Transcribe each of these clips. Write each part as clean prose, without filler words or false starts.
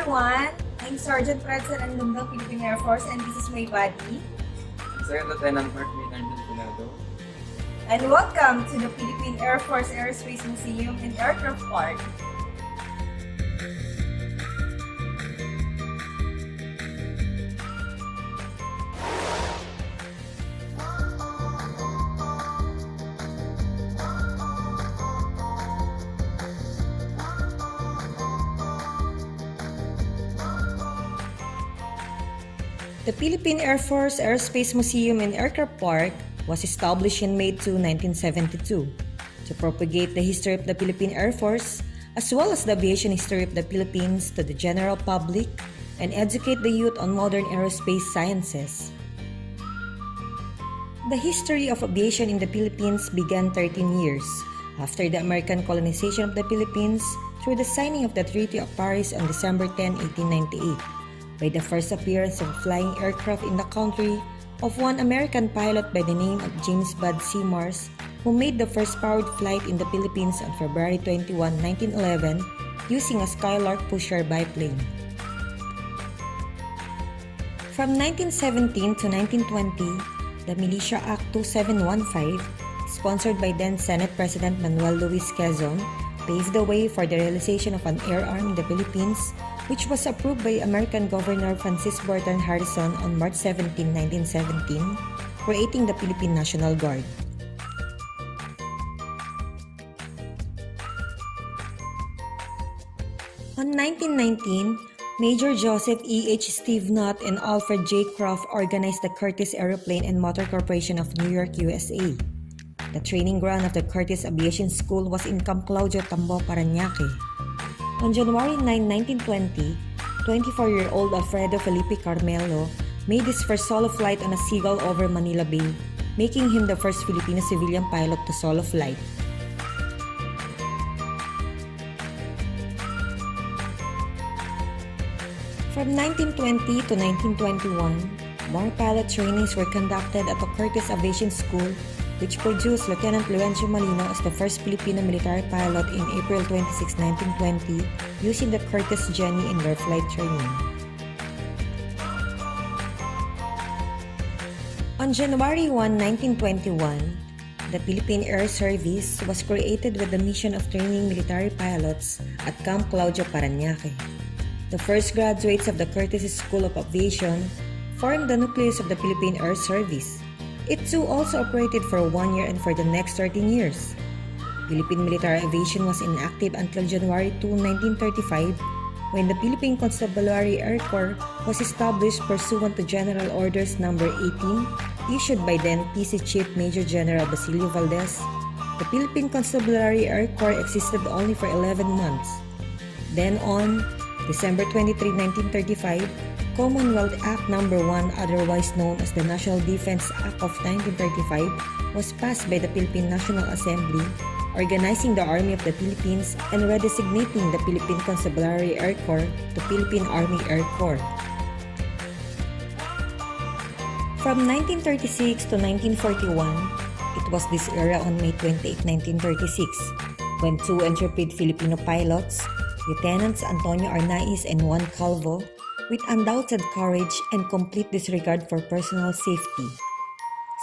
everyone! I'm Sergeant Pretzelnadlumdang, Philippine Air Force, and this is my buddy. Second Lieutenant Mark Pinado. And welcome to the Philippine Air Force Aerospace Museum and Aircraft Park. The Philippine Air Force Aerospace Museum and Aircraft Park was established in May 2, 1972 to propagate the history of the Philippine Air Force as well as the aviation history of the Philippines to the general public and educate the youth on modern aerospace sciences. The history of aviation in the Philippines began 13 years after the American colonization of the Philippines through the signing of the Treaty of Paris on December 10, 1898. By the first appearance of flying aircraft in the country of one American pilot by the name of James Bud Seamars, who made the first powered flight in the Philippines on February 21, 1911, using a Skylark pusher biplane. From 1917 to 1920, the Militia Act 2715, sponsored by then Senate President Manuel Luis Quezon, paved the way for the realization of an air arm in the Philippines, which was approved by American Governor Francis Burton Harrison on March 17, 1917, creating the Philippine National Guard. On 1919, Major Joseph E. H. Steve Knott and Alfred J. Croft organized the Curtiss Aeroplane and Motor Corporation of New York, USA. The training ground of the Curtiss Aviation School was in Camp Claudio, Tambo, Parañaque. On January 9, 1920, 24-year-old Alfredo Felipe Carmelo made his first solo flight on a Seagull over Manila Bay, making him the first Filipino civilian pilot to solo flight. From 1920 to 1921, more pilot trainings were conducted at the Curtiss Aviation School, which produced Lieutenant Luencio Malino as the first Filipino military pilot in April 26, 1920, using the Curtiss Jenny in their flight training. On January 1, 1921, the Philippine Air Service was created with the mission of training military pilots at Camp Claudio, Parañaque. The first graduates of the Curtiss School of Aviation formed the nucleus of the Philippine Air Service. It too also operated for 1 year and for the next 13 years. Philippine military aviation was inactive until January 2, 1935, when the Philippine Constabulary Air Corps was established pursuant to General Orders No. 18, issued by then PC Chief Major General Basilio Valdez. The Philippine Constabulary Air Corps existed only for 11 months. Then on December 23, 1935, Commonwealth Act No. 1, otherwise known as the National Defense Act of 1935, was passed by the Philippine National Assembly, organizing the Army of the Philippines and redesignating the Philippine Constabulary Air Corps to Philippine Army Air Corps. From 1936 to 1941, it was this era on May 28, 1936, when two intrepid Filipino pilots, Lieutenants Antonio Arnaiz and Juan Calvo, with undoubted courage and complete disregard for personal safety,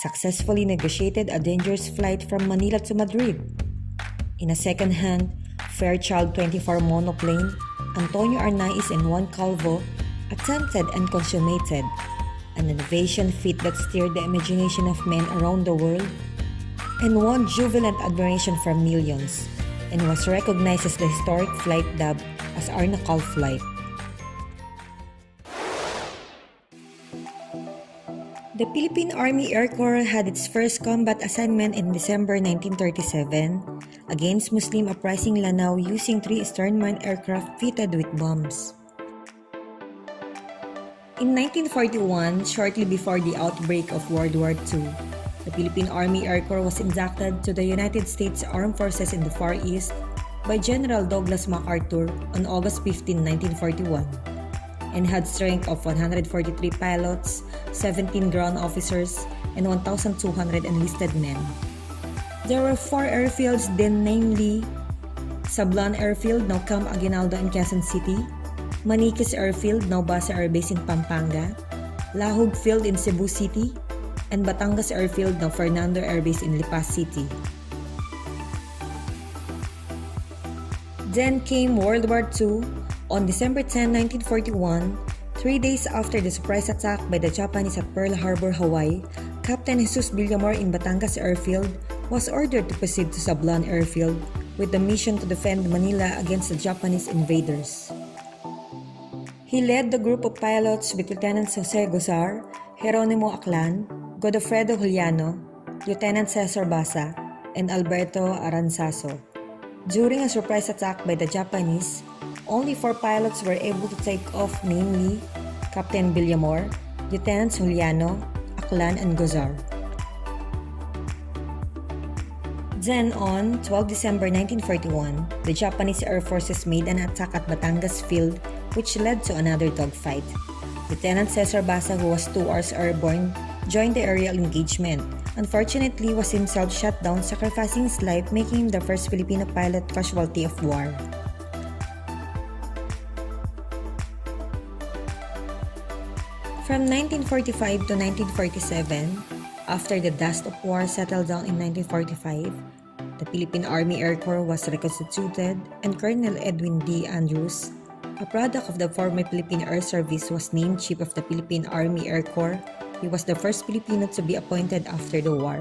successfully negotiated a dangerous flight from Manila to Madrid. In a second-hand Fairchild 24 monoplane, Antonio Arnaiz and Juan Calvo attempted and consummated an innovation feat that stirred the imagination of men around the world and won jubilant admiration from millions, and was recognized as the historic flight dubbed as Arnacal Flight. The Philippine Army Air Corps had its first combat assignment in December 1937 against Muslim uprising Lanao using 3 Sternmine aircraft fitted with bombs. In 1941, shortly before the outbreak of World War II, the Philippine Army Air Corps was inducted to the United States Armed Forces in the Far East by General Douglas MacArthur on August 15, 1941. And had strength of 143 pilots, 17 ground officers, and 1,200 enlisted men. There were 4 airfields then, namely Sablan Airfield, now Camp Aguinaldo in Quezon City, Maniquis Airfield, now Basa Air Base in Pampanga, Lahog Field in Cebu City, and Batangas Airfield, now Fernando Air Base in Lipas City. Then came World War II on December 10, 1941. 3 days after the surprise attack by the Japanese at Pearl Harbor, Hawaii, Captain Jesus Villamor in Batangas Airfield was ordered to proceed to Sablan Airfield with the mission to defend Manila against the Japanese invaders. He led the group of pilots with Lieutenant Jose Gozar, Geronimo Aclan, Godofredo Juliano, Lieutenant Cesar Basa, and Alberto Aranzazo. During a surprise attack by the Japanese, only 4 pilots were able to take off, namely Captain Villamor, Lieutenants Juliano, Aclan, and Gozar. Then on 12 December 1941, the Japanese Air Forces made an attack at Batangas Field which led to another dogfight. Lieutenant Cesar Basa, who was 2 hours airborne, joined the aerial engagement. Unfortunately, was himself shot down, sacrificing his life, making him the first Filipino pilot casualty of war. From 1945 to 1947, after the dust of war settled down in 1945, the Philippine Army Air Corps was reconstituted and Colonel Edwin D. Andrews, a product of the former Philippine Air Service, was named Chief of the Philippine Army Air Corps. He was the first Filipino to be appointed after the war.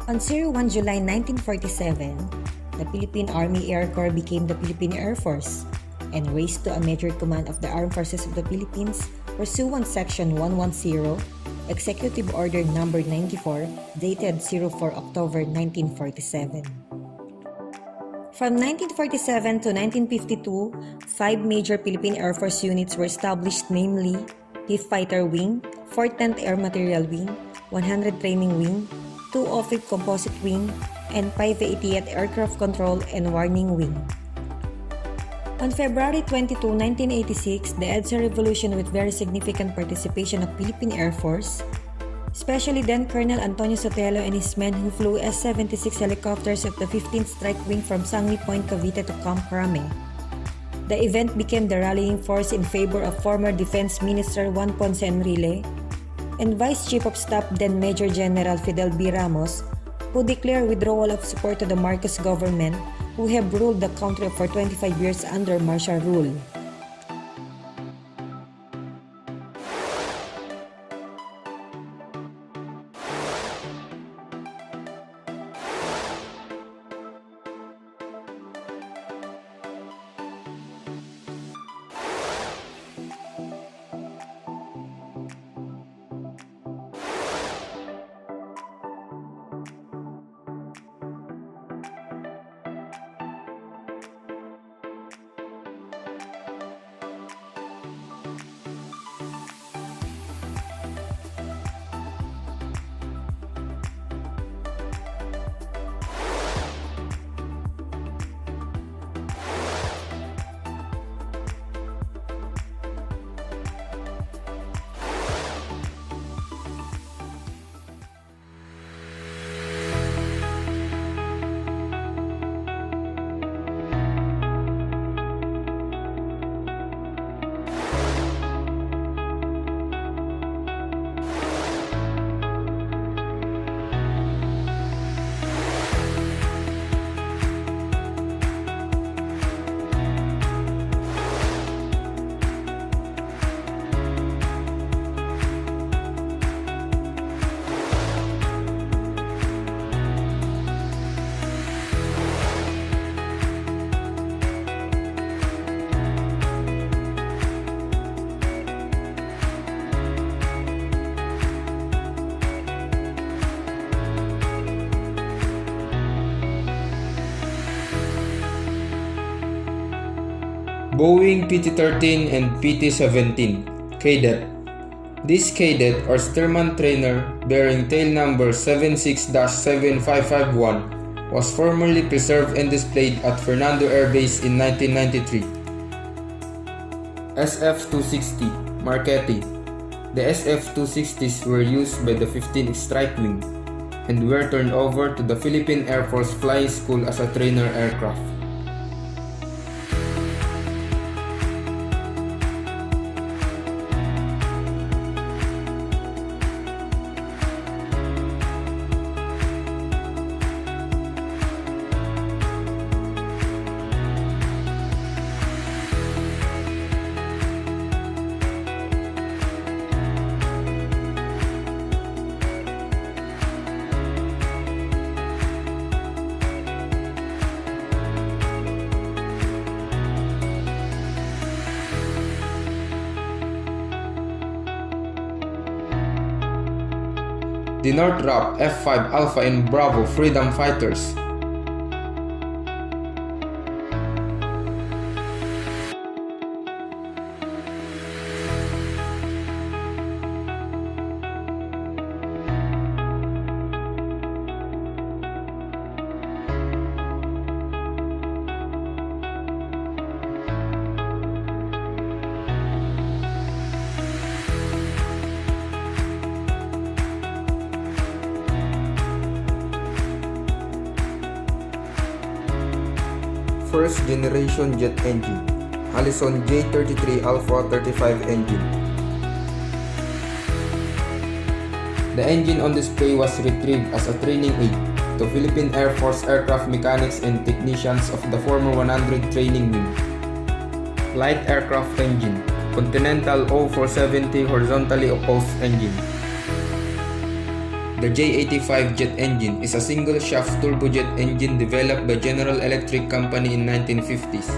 On 01 July 1947, the Philippine Army Air Corps became the Philippine Air Force and raised to a major command of the Armed Forces of the Philippines pursuant Section 110, Executive Order No. 94, dated 04 October 1947. From 1947 to 1952, 5 major Philippine Air Force units were established, namely 5th Fighter Wing, 4th 10th Air Material Wing, 100 Training Wing, 2 OFIP Composite Wing, and 580th Aircraft Control and Warning Wing. On February 22, 1986, the EDSA revolution with very significant participation of Philippine Air Force, especially then Colonel Antonio Sotelo and his men who flew S-76 helicopters of the 15th Strike Wing from Sangli Point, Cavite to Camp Crame. The event became the rallying force in favor of former Defense Minister Juan Ponce Enrile and Vice Chief of Staff then Major General Fidel B. Ramos, who declared withdrawal of support to the Marcos government, who have ruled the country for 25 years under martial rule. Boeing PT-13 and PT-17 Cadet. This cadet or Stearman trainer bearing tail number 76-75551 was formerly preserved and displayed at Fernando Air Base in 1993. SF-260 Marquette. The SF-260s were used by the 15th Strike Wing and were turned over to the Philippine Air Force Flying School as a trainer aircraft. The Northrop F-5 Alpha and Bravo Freedom Fighters. First generation jet engine, Allison J33 Alpha 35 engine. The engine on display was retrieved as a training aid to Philippine Air Force aircraft mechanics and technicians of the former 100 Training Wing. Light aircraft engine, Continental O470 horizontally opposed engine. The J85 jet engine is a single-shaft turbojet engine developed by General Electric Company in 1950s.